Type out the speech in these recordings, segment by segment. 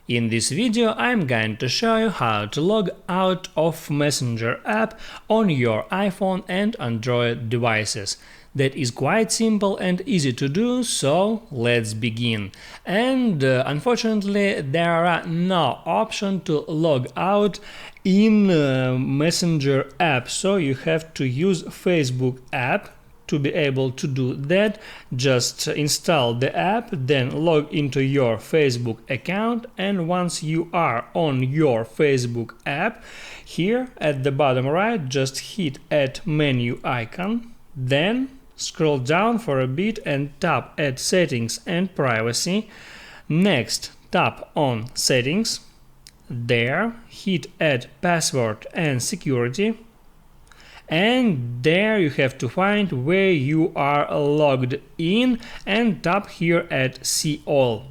In this video I'm going to show you how to log out of Messenger app on your iPhone and Android devices. That is quite simple and easy to do, so let's begin. And unfortunately there are no option to log out in Messenger app, so you have to use Facebook app. To be able to do that, just install the app, then log into your Facebook account, and once you are on your Facebook app, here at the bottom right, just hit Add Menu icon, then scroll down for a bit and tap Add Settings and Privacy. Next, tap on Settings, there hit Add Password and Security. And there you have to find where you are logged in and tap here at See All.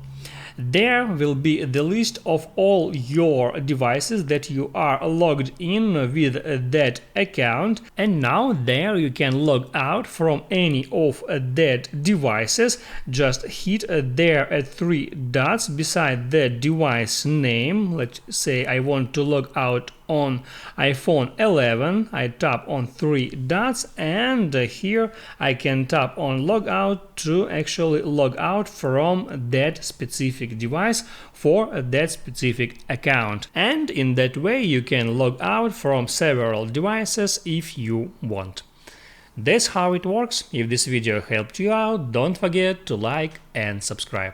There will be the list of all your devices that you are logged in with that account, and now there you can log out from any of that devices. Just hit there at 3 dots beside the device name. Let's say I want to log out on iPhone 11, I tap on 3 dots, and here I can tap on logout to actually log out from that specific device for that specific account. And in that way you can log out from several devices if you want. That's how it works. If this video helped you out, don't forget to like and subscribe.